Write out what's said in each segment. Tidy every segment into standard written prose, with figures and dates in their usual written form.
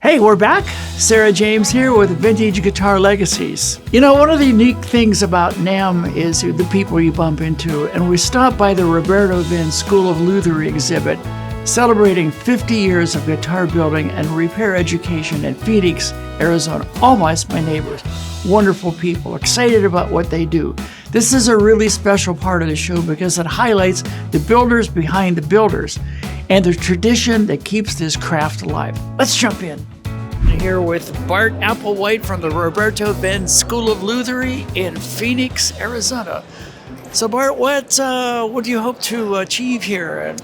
Hey, we're back. Sarah James here with Vintage Guitar Legacies. You know, one of the unique things about NAMM is the people you bump into, and we stopped by the Roberto-Venn School of Luthiery exhibit, celebrating 50 years of guitar building and repair education in Phoenix, Arizona. Almost my neighbors. Wonderful people, excited about what they do. This is a really special part of the show because it highlights the builders behind the builders and the tradition that keeps this craft alive. Let's jump in. Here with Bart Applewhite from the Roberto-Venn School of Luthiery in Phoenix, Arizona. So Bart, what do you hope to achieve here?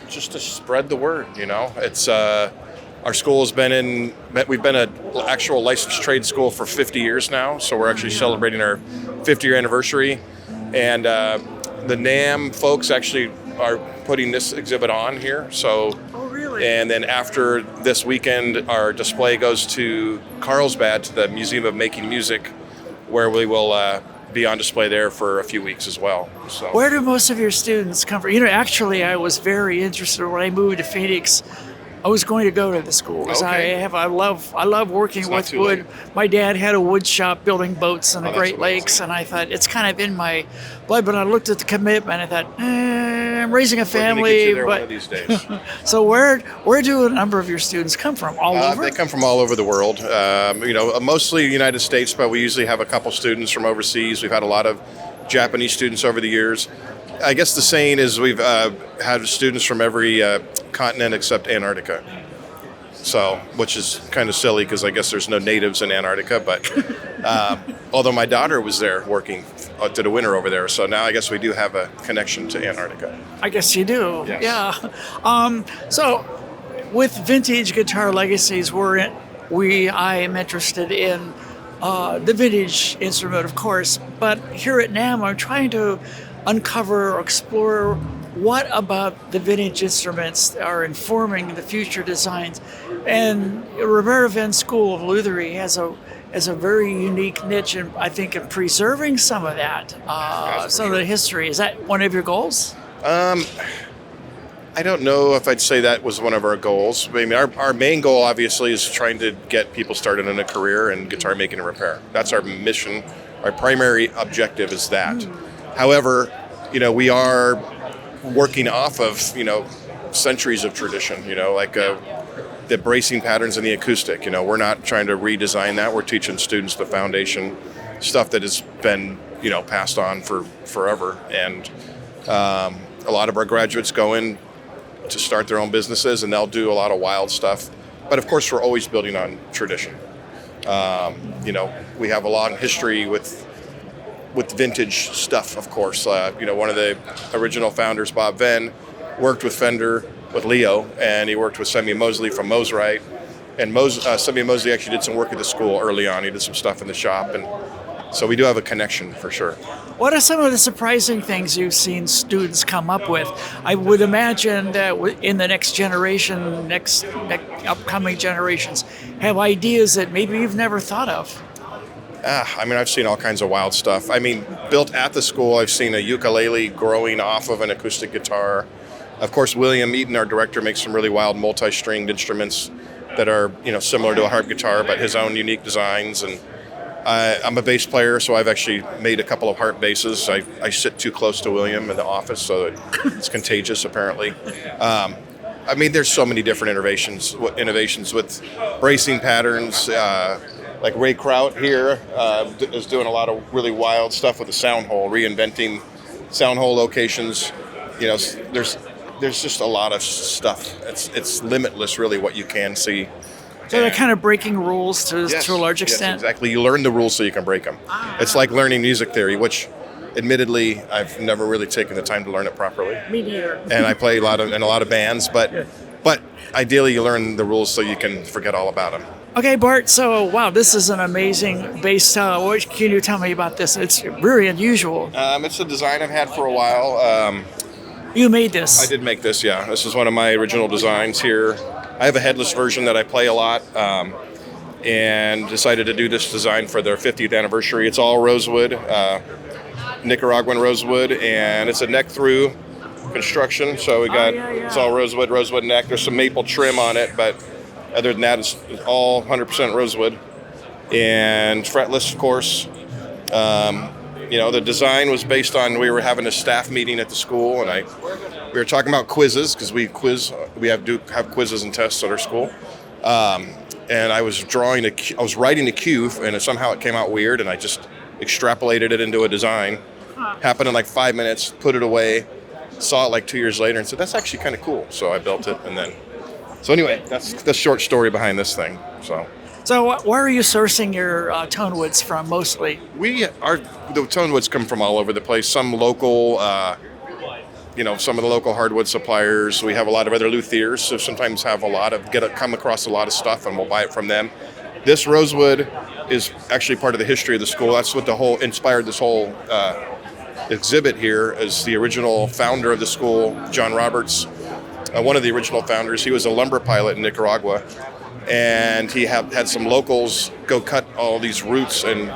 Just to spread the word, you know. It's our school has we've been an actual licensed trade school for 50 years now, so we're actually celebrating our 50-year anniversary. And the NAMM folks actually are putting this exhibit on here. So, and then after this weekend, our display goes to Carlsbad, to the Museum of Making Music, where we will be on display there for a few weeks as well. So, where do most of your students come from? You know, actually, I was very interested when I moved to Phoenix. I was going to go to the school because I love working with wood. Late. My dad had a wood shop building boats in the Great Lakes, and I thought it's kind of in my blood. But I looked at the commitment, I thought, I'm raising a family. We're gonna get you there one of these days. So where do a number of your students come from? All over? They come from all over the world. Mostly the United States, but we usually have a couple students from overseas. We've had a lot of Japanese students over the years. I guess the saying is we've had students from every continent except Antarctica. So, which is kind of silly because I guess there's no natives in Antarctica, but although my daughter was there working, did a winter over there, so now I guess we do have a connection to Antarctica. I guess you do, yes. Yeah. So, with Vintage Guitar Legacies, I am interested in the vintage instrument, of course, but here at NAMM, I'm trying to uncover or explore what about the vintage instruments are informing the future designs. And Roberto-Venn School of Luthiery has a very unique niche, in, I think, in preserving some of that, some of the history. Is that one of your goals? I don't know if I'd say that was one of our goals. I mean, our main goal, obviously, is trying to get people started in a career in guitar making and repair. That's our mission. Our primary objective is that. However, we are working off of, centuries of tradition, like the bracing patterns and the acoustic. We're not trying to redesign that. We're teaching students the foundation stuff that has been, passed on for forever. And a lot of our graduates go in to start their own businesses, and they'll do a lot of wild stuff. But of course, we're always building on tradition. We have a long history with vintage stuff, of course. One of the original founders, Bob Venn, worked with Fender, with Leo, and he worked with Semyon Mosley from Mosrite. And Semyon Mosley actually did some work at the school early on. He did some stuff in the shop, and so we do have a connection for sure. What are some of the surprising things you've seen students come up with? I would imagine that in the next generation, next upcoming generations, have ideas that maybe you've never thought of. I've seen all kinds of wild stuff. Built at the school, I've seen a ukulele growing off of an acoustic guitar. Of course, William Eaton, our director, makes some really wild multi-stringed instruments that are, similar to a harp guitar, but his own unique designs. And I'm a bass player, so I've actually made a couple of harp basses. I sit too close to William in the office, so it's contagious, apparently. There's so many different innovations with bracing patterns. Like Ray Kraut here is doing a lot of really wild stuff with the sound hole, reinventing sound hole locations. There's just a lot of stuff. It's limitless, really, what you can see. So they're kind of breaking rules to a large extent? Yes, exactly. You learn the rules so you can break them. It's like learning music theory, which admittedly I've never really taken the time to learn it properly. Me neither. And I play in a lot of bands, but ideally you learn the rules so you can forget all about them. Okay, Bart, so, wow, this is an amazing bass. What can you tell me about this? It's very unusual. It's a design I've had for a while. You made this? I did make this, yeah. This is one of my original designs here. I have a headless version that I play a lot, and decided to do this design for their 50th anniversary. It's all rosewood, Nicaraguan rosewood, and it's a neck-through construction, so we got it's all rosewood neck. There's some maple trim on it, but Other than that, it's all 100% Rosewood and fretless, of course. The design was based on, we were having a staff meeting at the school, and we were talking about quizzes, because we have quizzes and tests at our school. And I was writing a cue, and somehow it came out weird, and I just extrapolated it into a design. Happened in like 5 minutes, put it away, saw it like 2 years later, and said, that's actually kind of cool. So I built it, so anyway, that's the short story behind this thing. So where are you sourcing your Tonewoods from mostly? The Tonewoods come from all over the place. Some local, some of the local hardwood suppliers. We have a lot of other luthiers, so sometimes come across a lot of stuff, and we'll buy it from them. This Rosewood is actually part of the history of the school. That's what inspired this whole exhibit here. Is the original founder of the school, John Roberts, one of the original founders. He was a lumber pilot in Nicaragua, and he had some locals go cut all these roots and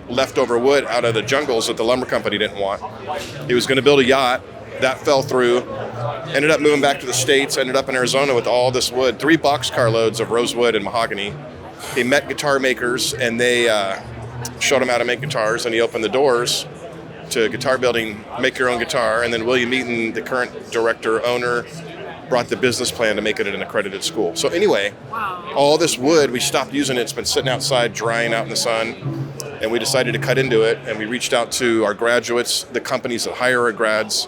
leftover wood out of the jungles that the lumber company didn't want. He was going to build a yacht. That fell through. Ended up moving back to the States. Ended up in Arizona with all this wood, 3 boxcar loads of rosewood and mahogany. He met guitar makers, and they showed him how to make guitars, and he opened the doors to guitar building, make your own guitar. And then William Eaton, the current director, owner, brought the business plan to make it an accredited school. So anyway, all this wood, we stopped using it. It's been sitting outside, drying out in the sun, and we decided to cut into it. And we reached out to our graduates, the companies that hire our grads,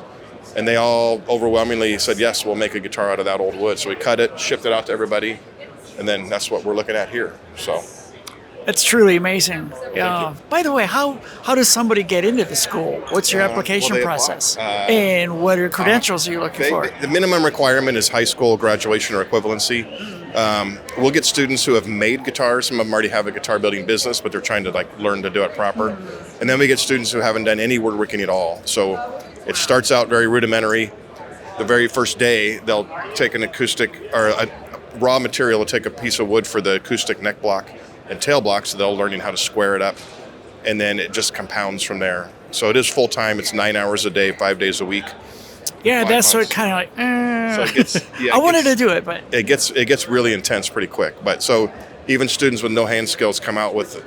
and they all overwhelmingly said, yes, we'll make a guitar out of that old wood. So we cut it, shipped it out to everybody, and then that's what we're looking at here. So It's truly amazing. By the way, how does somebody get into the school? What's your application process? And what are credentials are you looking for? The minimum requirement is high school graduation or equivalency. We'll get students who have made guitars. Some of them already have a guitar building business, but they're trying to learn to do it proper. And then we get students who haven't done any woodworking at all. So it starts out very rudimentary. The very first day, they'll take an acoustic or a raw material. They'll take a piece of wood for the acoustic neck block and tail block, so they'll learning how to square it up, and then it just compounds from there. So it is full time. It's 9 hours a day, 5 days a week. Yeah, that's sort of kind of like. So it gets, I wanted to do it, but it gets really intense pretty quick. But so even students with no hand skills come out with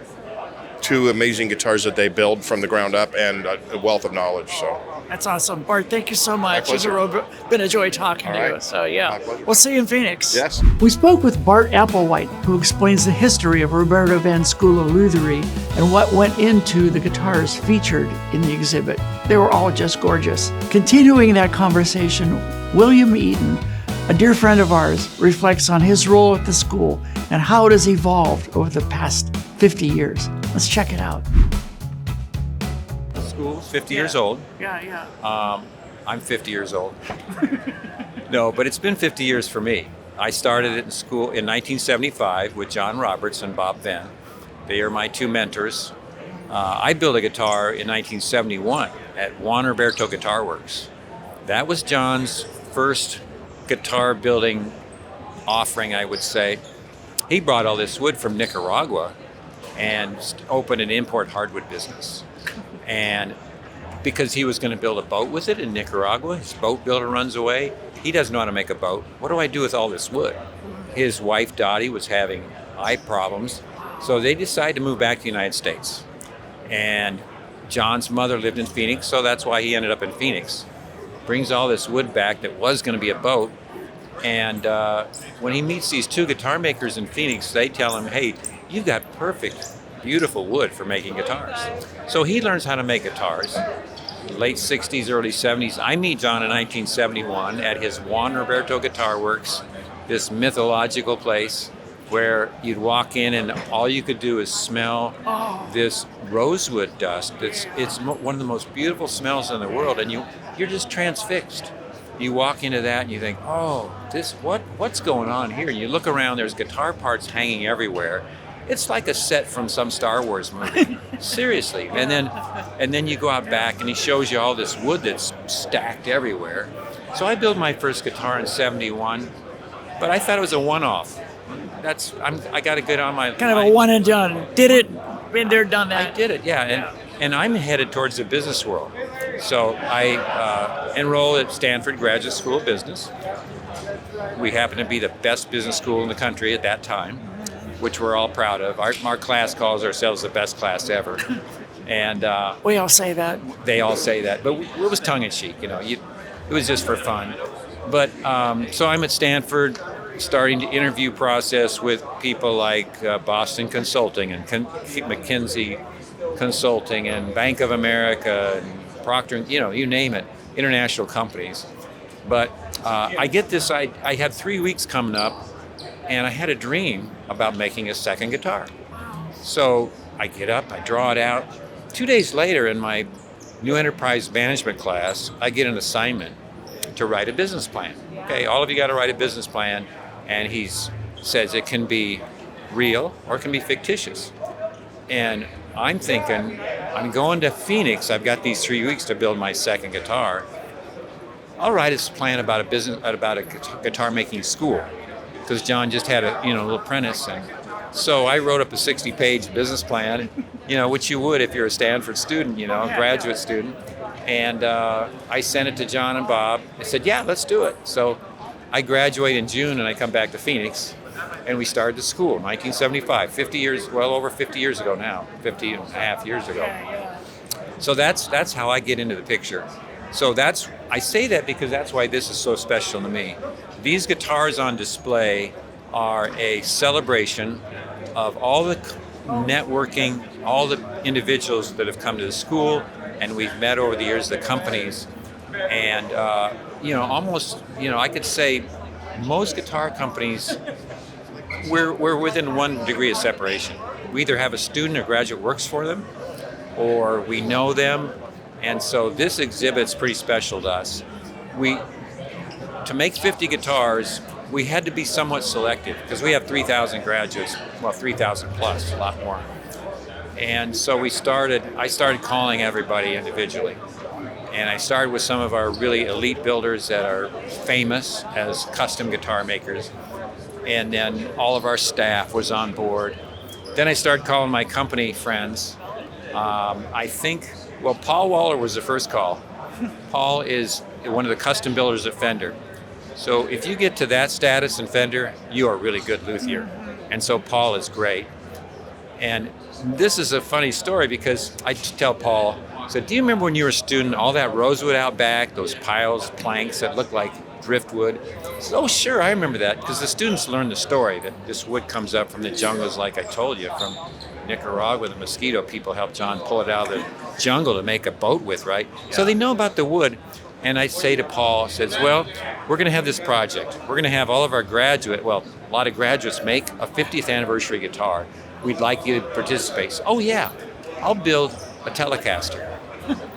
2 amazing guitars that they build from the ground up and a wealth of knowledge. So that's awesome, Bart. Thank you so much. It's been a joy talking to you. So yeah, we'll see you in Phoenix. Yes. We spoke with Bart Applewhite, who explains the history of Roberto-Venn School of Luthiery and what went into the guitars featured in the exhibit. They were all just gorgeous. Continuing that conversation, William Eaton, a dear friend of ours, reflects on his role at the school and how it has evolved over the past 50 years. Let's check it out. The school's 50 years old. Yeah. I'm 50 years old. No, but it's been 50 years for me. I started it in school in 1975 with John Roberts and Bob Venn. They are my 2 mentors. I built a guitar in 1971 at Juan Roberto Guitar Works. That was John's first guitar building offering, I would say. He brought all this wood from Nicaragua and opened an import hardwood business. And because he was going to build a boat with it in Nicaragua, his boat builder runs away. He doesn't know how to make a boat. What do I do with all this wood? His wife, Dottie, was having eye problems. So they decided to move back to the United States. And John's mother lived in Phoenix, so that's why he ended up in Phoenix. Brings all this wood back that was going to be a boat. And when he meets these 2 guitar makers in Phoenix, they tell him, hey, you've got perfect, beautiful wood for making guitars. So he learns how to make guitars. Late 60s, early 70s. I meet John in 1971 at his Juan Roberto Guitar Works, this mythological place where you'd walk in and all you could do is smell this rosewood dust. It's one of the most beautiful smells in the world, and you're just transfixed. You walk into that and you think, oh, what's going on here? And you look around, there's guitar parts hanging everywhere. It's like a set from some Star Wars movie. Seriously. And then you go out back and he shows you all this wood that's stacked everywhere. So I built my first guitar in 71, but I thought it was a one-off. I got to get on my kind of a one and done. Did it, been there, done that. I did it, yeah. And I'm headed towards the business world. So I enrolled at Stanford Graduate School of Business. We happened to be the best business school in the country at that time, which we're all proud of. Our class calls ourselves the best class ever. And We all say that. they all say that, but it was tongue-in-cheek, it was just for fun. But so I'm at Stanford, starting the interview process with people like Boston Consulting and McKinsey Consulting and Bank of America and Procter, you name it, international companies. But I get this, I had 3 weeks coming up, and I had a dream about making a second guitar. So I get up, I draw it out. 2 days later in my new enterprise management class, I get an assignment to write a business plan. Okay, all of you got to write a business plan, and he says it can be real or it can be fictitious. And I'm thinking, I'm going to Phoenix. I've got these 3 weeks to build my second guitar. I'll write a plan about a guitar making school, because John just had a little apprentice, and so I wrote up a 60-page business plan, which you would if you're a Stanford student, graduate student, and I sent it to John and Bob. I said, yeah, let's do it. So I graduate in June, and I come back to Phoenix, and we started the school, 1975, over 50 years ago now, 50 and a half years ago. So that's how I get into the picture. So I say that because that's why this is so special to me. These guitars on display are a celebration of all the networking, all the individuals that have come to the school, and we've met over the years, the companies, and almost, I could say most guitar companies, we're within 1 degree of separation. We either have a student or graduate works for them, or we know them. And so this exhibit's pretty special to us. To make 50 guitars, we had to be somewhat selective because we have 3,000 graduates, 3,000 plus, a lot more. And so I started calling everybody individually. And I started with some of our really elite builders that are famous as custom guitar makers. And then all of our staff was on board. Then I started calling my company friends. Paul Waller was the first call. Paul is one of the custom builders at Fender. So if you get to that status in Fender, you are a really good luthier. And so Paul is great. And this is a funny story because I tell Paul, I said, do you remember when you were a student, all that rosewood out back, those piles, planks that look like driftwood? I said, oh, sure, I remember that, because the students learn the story that this wood comes up from the jungles, like I told you, from Nicaraguan. The mosquito people helped John pull it out of the jungle to make a boat with, right? So they know about the wood. And I say to Paul, says, well, we're going to have this project. We're going to have all of our a lot of graduates make a 50th anniversary guitar. We'd like you to participate. Oh, yeah, I'll build a Telecaster.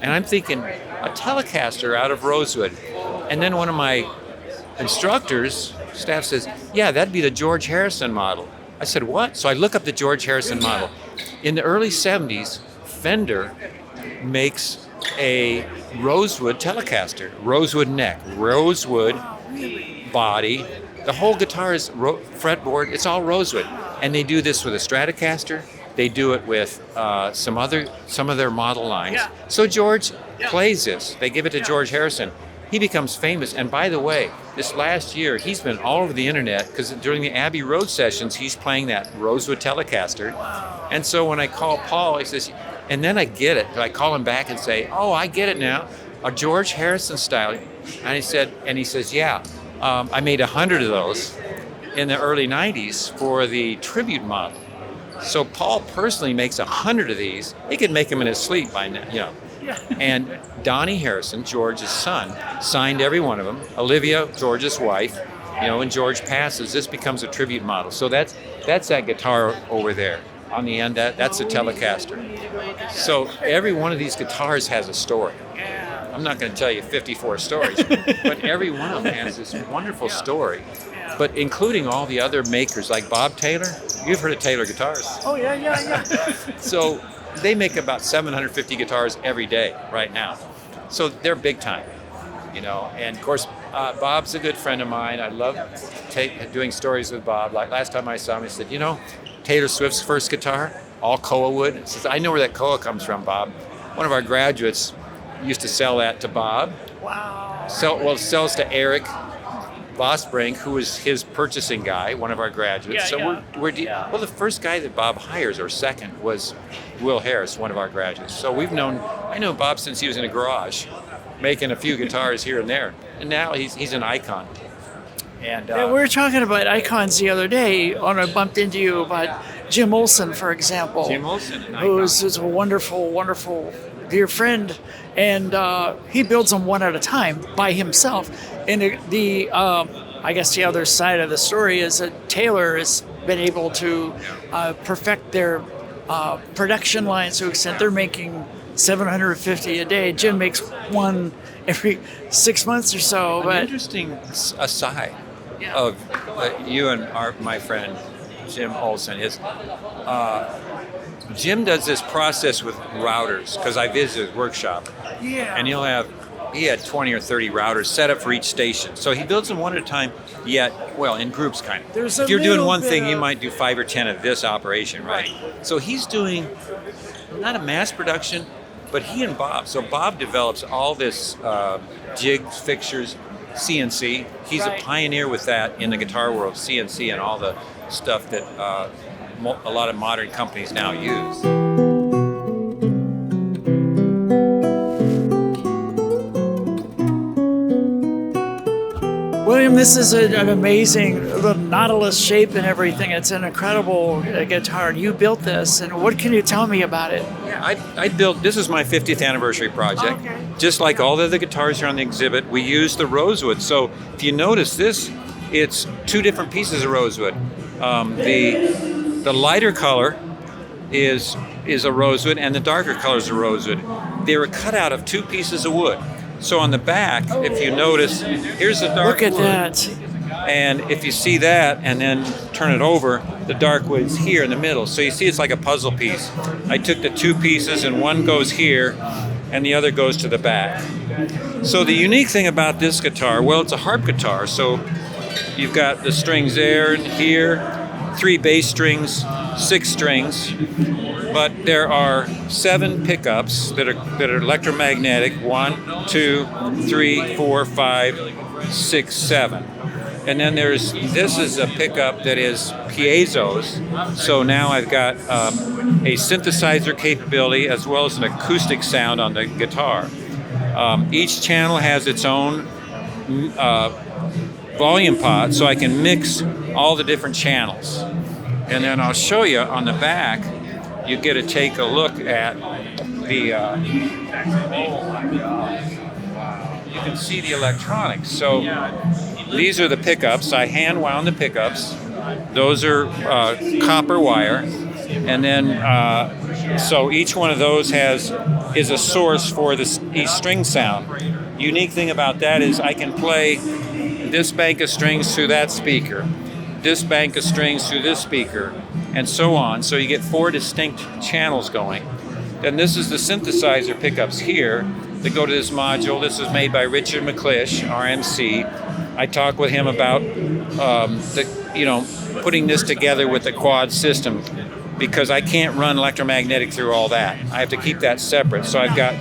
And I'm thinking, a Telecaster out of Rosewood. And then one of my instructors, staff says, yeah, that'd be the George Harrison model. I said, what? So I look up the George Harrison model. In the early 70s, Fender makes a Rosewood Telecaster, Rosewood neck, Rosewood body. The whole guitar is fretboard. It's all Rosewood. And they do this with a Stratocaster. They do it with some of their model lines. So George plays this. They give it to George Harrison. He becomes famous. And by the way, this last year, he's been all over the internet because during the Abbey Road sessions, he's playing that Rosewood Telecaster. And so when I call Paul, he says, and then I get it. I call him back and say, oh, I get it now. A George Harrison style. And he says, yeah, I made 100 of those in the early 90s for the tribute model. So Paul personally makes 100 of these. He could make them in his sleep by now, And Donnie Harrison, George's son, signed every one of them. Olivia, George's wife, when George passes, this becomes a tribute model. So that's that guitar over there. On the end, that's a Telecaster. So every one of these guitars has a story. I'm not going to tell you 54 stories, but every one of them has this wonderful story. But including all the other makers like Bob Taylor. You've heard of Taylor guitars. Oh, yeah. So they make about 750 guitars every day right now. So they're big time, And of course, Bob's a good friend of mine. I love doing stories with Bob. Like last time I saw him, he said, Taylor Swift's first guitar, all koa wood. He says, I know where that koa comes from, Bob. One of our graduates used to sell that to Bob. Wow. Sells to Eric Vosbrink, who was his purchasing guy, one of our graduates. Well, the first guy that Bob hires, or second, was Will Harris, one of our graduates. So I know Bob since he was in a garage, making a few guitars here and there, and now he's an icon. And we were talking about icons the other day when I bumped into you about Jim Olson, for example. Jim Olson, an who's a wonderful, wonderful dear friend, and he builds them one at a time by himself. And I guess the other side of the story is that Taylor has been able to perfect their production lines to the extent they're making 750 a day. Jim makes one every 6 months or so. An interesting aside of you and my friend Jim Olson is Jim does this process with routers, because I visited his workshop. Yeah. And he had 20 or 30 routers set up for each station. So he builds them one at a time, in groups kind of. If you're doing one thing, you might do 5 or 10 of this operation, right? So he's doing not a mass production, but he and Bob. So Bob develops all this jigs, fixtures, CNC. He's a pioneer with that in the guitar world, CNC and all the stuff that a lot of modern companies now use. William, this is an amazing the Nautilus shape and everything. It's an incredible guitar. You built this, and what can you tell me about it? Yeah, I built, this is my 50th anniversary project. Okay. Just like all the other guitars here on the exhibit, we used the Rosewood. So if you notice this, it's 2 different pieces of Rosewood. The lighter color is a Rosewood, and the darker color is a Rosewood. They were cut out of 2 pieces of wood. So on the back, if you notice, here's the dark wood. Look at that. And if you see that and then turn it over, the dark wood's here in the middle. So you see it's like a puzzle piece. I took the 2 pieces and one goes here and the other goes to the back. So the unique thing about this guitar, well, it's a harp guitar. So you've got the strings there and here, 3 bass strings, 6 strings. But there are 7 pickups that are electromagnetic. 1, 2, 3, 4, 5, 6, 7. And then this is a pickup that is piezos. So now I've got a synthesizer capability as well as an acoustic sound on the guitar. Each channel has its own volume pot, so I can mix all the different channels. And then I'll show you on the back, you get to take a look at the, you can see the electronics. So these are the pickups. I hand wound the pickups. Those are copper wire. And then, so each one of those is a source for each string sound. Unique thing about that is I can play this bank of strings through that speaker, this bank of strings through this speaker, and so on. So you get 4 distinct channels going. Then this is the synthesizer pickups here that go to this module. This is made by Richard McClish, RMC. I talked with him about putting this together with the quad system, because I can't run electromagnetic through all that. I have to keep that separate. So I've got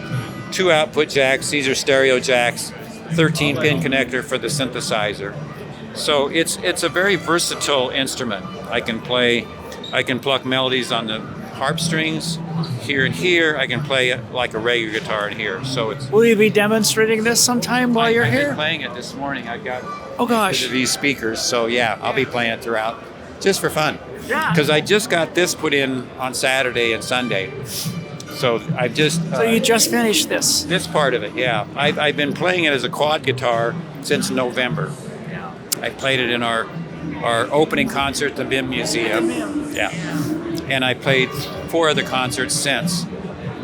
2 output jacks. These are stereo jacks, 13-pin connector for the synthesizer. So it's a very versatile instrument. I can pluck melodies on the harp strings here and here. I can play it like a regular guitar in here. So it's. Will you be demonstrating this sometime while you're here? I've been playing it this morning. I've got these speakers. So yeah, I'll be playing it throughout, just for fun. Yeah. Because I just got this put in on Saturday and Sunday. So I've just. So you just finished this? This part of it, yeah. I've been playing it as a quad guitar since November. Yeah. I played it in our opening concert at the BIM Museum. Yeah. And I played 4 other concerts since.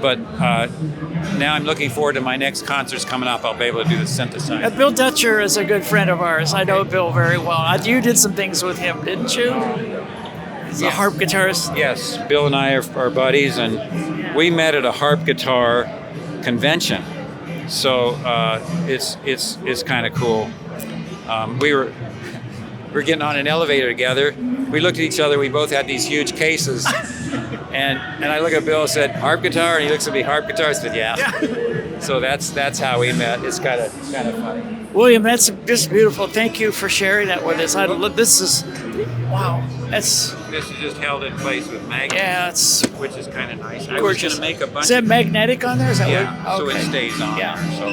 But now I'm looking forward to my next concerts coming up. I'll be able to do the synthesizer. Bill Dutcher is a good friend of ours. I know Bill very well. You did some things with him, didn't you? He's a harp guitarist. Yes, Bill and I are buddies, and we met at a harp guitar convention. So it's kind of cool. We're getting on an elevator together. We looked at each other. We both had these huge cases, and I look at Bill and said, "Harp guitar," and he looks at me, "Harp guitar." I said, "Yeah." So that's how we met. It's kind of funny. William, that's just beautiful. Thank you for sharing that with us. This is, wow, that's... This is just held in place with magnets. Yeah, it's which is kind of nice. gorgeous. I was going to make a bunch. Is that magnetic on there? Is that Yeah, what? so it stays on Yeah. there. So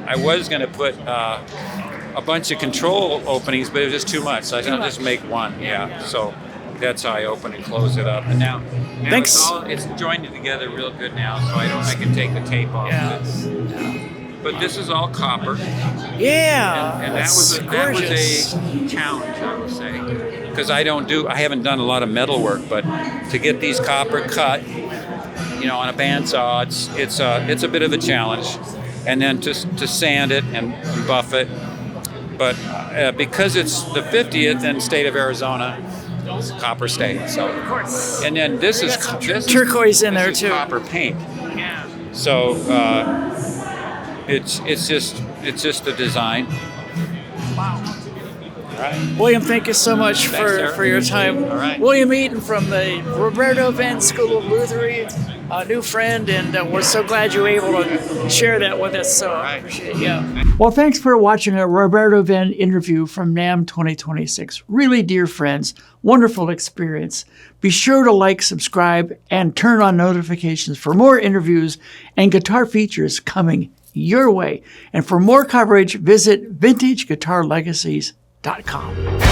I was going to put a bunch of control openings, but it was just too much. So I thought I'll just make one. Yeah. So that's how I open and close it up. And now Thanks. it's joined together real good now, so I can take the tape off of it. But this is all copper. Yeah. And that was a challenge, I would say, because I haven't done a lot of metal work, but to get these copper cut, on a bandsaw, it's a bit of a challenge, and then to sand it and buff it. But because it's the 50th in the state of Arizona, it's copper state. So of course. And then this is turquoise in there too. Copper paint. Yeah. So it's just a design. Wow. All right. William, thank you so much for your time. All right. William Eaton from the Roberto-Venn School of Luthiery, a new friend, and we're so glad you were able to share that with us. So I appreciate it. Yeah. Well, thanks for watching a Roberto-Venn interview from NAMM 2026. Really dear friends, wonderful experience. Be sure to like, subscribe, and turn on notifications for more interviews and guitar features coming your way. And for more coverage, visit vintageguitarlegacies.com.